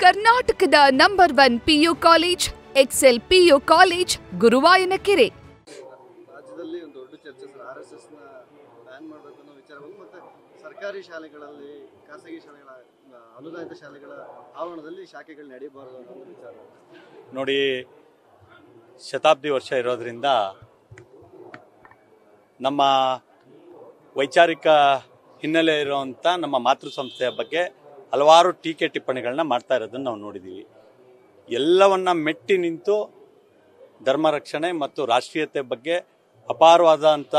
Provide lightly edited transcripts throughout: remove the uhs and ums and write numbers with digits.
ಕರ್ನಾಟಕದ number 1 PU college Excel PU college Guruvayanakere. ರಾಜ್ಯದಲ್ಲಿ ಒಂದು ದೊಡ್ಡ ಚರ್ಚೆ RSS ನ ಬ್ಯಾನ್ ಮಾಡಬೇಕು ಅನ್ನೋ ವಿಚಾರವನ್ನು ಮತ್ತೆ ಸರ್ಕಾರಿ ಶಾಲೆಗಳಲ್ಲಿ ಖಾಸಗಿ ಶಾಲೆಗಳ ಅನುದಾನಿತ ಶಾಲೆಗಳ ಆವರಣದಲ್ಲಿ ಶಾಖೆಗಳು ನಡೆಯಬಾರದು ಅನ್ನೋ ವಿಚಾರ. ನೋಡಿ, ಶತಾಬ್ದಿ ವರ್ಷ ಇರೋದ್ರಿಂದ ನಮ್ಮ ವೈಚಾರಿಕ ಹಿನ್ನೆಲೆ ಇರುವಂಥ ನಮ್ಮ ಮಾತೃ ಸಂಸ್ಥೆಯ ಬಗ್ಗೆ ಹಲವಾರು ಟೀಕೆ ಟಿಪ್ಪಣಿಗಳನ್ನ ಮಾಡ್ತಾ ಇರೋದನ್ನು ನಾವು ನೋಡಿದ್ದೀವಿ. ಎಲ್ಲವನ್ನ ಮೆಟ್ಟಿ ನಿಂತು ಧರ್ಮ ರಕ್ಷಣೆ ಮತ್ತು ರಾಷ್ಟ್ರೀಯತೆ ಬಗ್ಗೆ ಅಪಾರವಾದಂಥ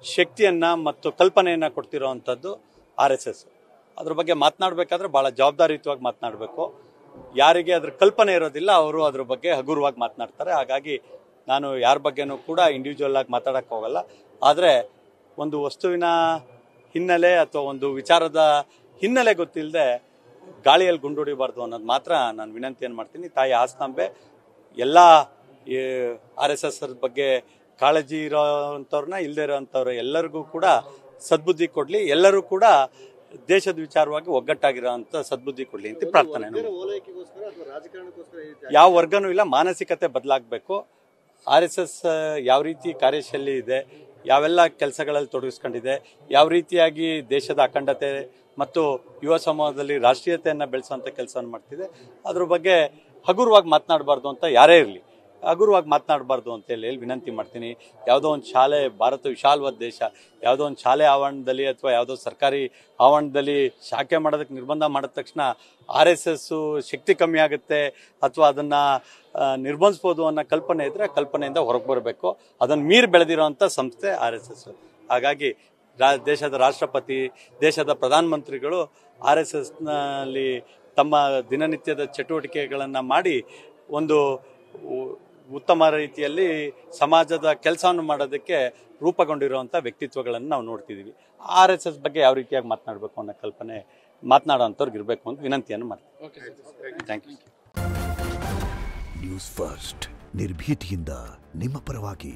ಶಕ್ತಿಯನ್ನು ಮತ್ತು ಕಲ್ಪನೆಯನ್ನು ಕೊಡ್ತಿರೋವಂಥದ್ದು RSS. ಅದ್ರ ಬಗ್ಗೆ ಮಾತನಾಡಬೇಕಾದ್ರೆ ಭಾಳ ಜವಾಬ್ದಾರಿಯುತವಾಗಿ ಮಾತನಾಡಬೇಕು. ಯಾರಿಗೆ ಅದ್ರ ಕಲ್ಪನೆ ಇರೋದಿಲ್ಲ ಅವರು ಅದ್ರ ಬಗ್ಗೆ ಹಗುರವಾಗಿ ಮಾತನಾಡ್ತಾರೆ. ಹಾಗಾಗಿ ನಾನು ಯಾರ ಬಗ್ಗೆನೂ ಕೂಡ ಇಂಡಿವಿಜುವಲ್ ಆಗಿ ಮಾತಾಡೋಕ್ಕೆ ಹೋಗಲ್ಲ. ಆದರೆ ಒಂದು ವಸ್ತುವಿನ ಹಿನ್ನೆಲೆ ಅಥವಾ ಒಂದು ವಿಚಾರದ ಹಿನ್ನೆಲೆ ಗೊತ್ತಿಲ್ಲದೆ ಗಾಳಿಯಲ್ಲಿ ಗುಂಡೊಡಿಬಾರ್ದು ಅನ್ನೋದು ಮಾತ್ರ ನಾನು ವಿನಂತಿಯನ್ನು ಮಾಡ್ತೀನಿ. ತಾಯಿ ಆಸ್ತಾಂಬೆ ಎಲ್ಲ RSS ಬಗ್ಗೆ ಕಾಳಜಿ ಇರೋವಂಥವ್ರನ್ನ ಇಲ್ಲದೆ ಇರೋವಂಥವ್ರು ಎಲ್ಲರಿಗೂ ಕೂಡ ಸದ್ಬುದ್ಧಿ ಕೊಡಲಿ, ಎಲ್ಲರೂ ಕೂಡ ದೇಶದ ವಿಚಾರವಾಗಿ ಒಗ್ಗಟ್ಟಾಗಿರೋಂಥ ಸದ್ಬುದ್ಧಿ ಕೊಡಲಿ ಅಂತ ಪ್ರಾರ್ಥನೆ. ಯಾವ ವರ್ಗನೂ ಇಲ್ಲ, ಮಾನಸಿಕತೆ ಬದಲಾಗಬೇಕು. RSS ಯಾವ ರೀತಿ ಕಾರ್ಯಶೈಲಿ ಇದೆ, ಯಾವೆಲ್ಲ ಕೆಲಸಗಳಲ್ಲಿ ತೊಡಗಿಸ್ಕೊಂಡಿದೆ, ಯಾವ ರೀತಿಯಾಗಿ ದೇಶದ ಅಖಂಡತೆ ಮತ್ತು ಯುವ ಸಮೂಹದಲ್ಲಿ ರಾಷ್ಟ್ರೀಯತೆಯನ್ನು ಬೆಳೆಸುವಂಥ ಕೆಲಸವನ್ನು ಮಾಡ್ತಿದೆ, ಅದ್ರ ಬಗ್ಗೆ ಹಗುರವಾಗಿ ಮಾತನಾಡಬಾರ್ದು ಅಂತ ಯಾರೇ ಇರಲಿ ಹಗುರವಾಗಿ ಮಾತನಾಡಬಾರ್ದು ಅಂತೇಳಿ ವಿನಂತಿ ಮಾಡ್ತೀನಿ. ಯಾವುದೋ ಒಂದು ಶಾಲೆ, ಭಾರತ ವಿಶಾಲವಾದ ದೇಶ, ಯಾವುದೋ ಒಂದು ಶಾಲೆ ಆವರಣದಲ್ಲಿ ಅಥವಾ ಯಾವುದೋ ಸರ್ಕಾರಿ ಆವರಣದಲ್ಲಿ ಶಾಖೆ ಮಾಡೋದಕ್ಕೆ ನಿರ್ಬಂಧ ಮಾಡಿದ ತಕ್ಷಣ RSS ಶಕ್ತಿ ಕಮ್ಮಿ ಆಗುತ್ತೆ ಅಥವಾ ಅದನ್ನು ನಿರ್ಬಂಧಿಸ್ಬೋದು ಅನ್ನೋ ಕಲ್ಪನೆ ಇದ್ದರೆ ಕಲ್ಪನೆಯಿಂದ ಹೊರಗೆ ಬರಬೇಕು. ಅದನ್ನು ಮೀರಿ ಬೆಳೆದಿರೋವಂಥ ಸಂಸ್ಥೆ RSS. ಹಾಗಾಗಿ ದೇಶದ ರಾಷ್ಟ್ರಪತಿ, ದೇಶದ ಪ್ರಧಾನಮಂತ್ರಿಗಳು RSSನಲ್ಲಿ ತಮ್ಮ ದಿನನಿತ್ಯದ ಚಟುವಟಿಕೆಗಳನ್ನು ಮಾಡಿ ಒಂದು ಉತ್ತಮ ರೀತಿಯಲ್ಲಿ ಸಮಾಜದ ಕೆಲಸವನ್ನು ಮಾಡೋದಕ್ಕೆ ರೂಪುಗೊಂಡಿರುವಂಥ ವ್ಯಕ್ತಿತ್ವಗಳನ್ನು ನಾವು ನೋಡ್ತಿದ್ದೀವಿ. RSS ಬಗ್ಗೆ ಯಾವ ರೀತಿಯಾಗಿ ಮಾತನಾಡಬೇಕು ಅನ್ನೋ ಕಲ್ಪನೆ ಮಾತನಾಡೋಂಥವ್ರಿಗೆ ಇರಬೇಕು ಅಂತ ವಿನಂತಿಯನ್ನು ಮಾಡ್ತೀನಿ. Thank you. ನ್ಯೂಸ್ ಫಸ್ಟ್, ನಿರ್ಭೀತಿಯಿಂದ ನಿಮ್ಮ ಪರವಾಗಿ.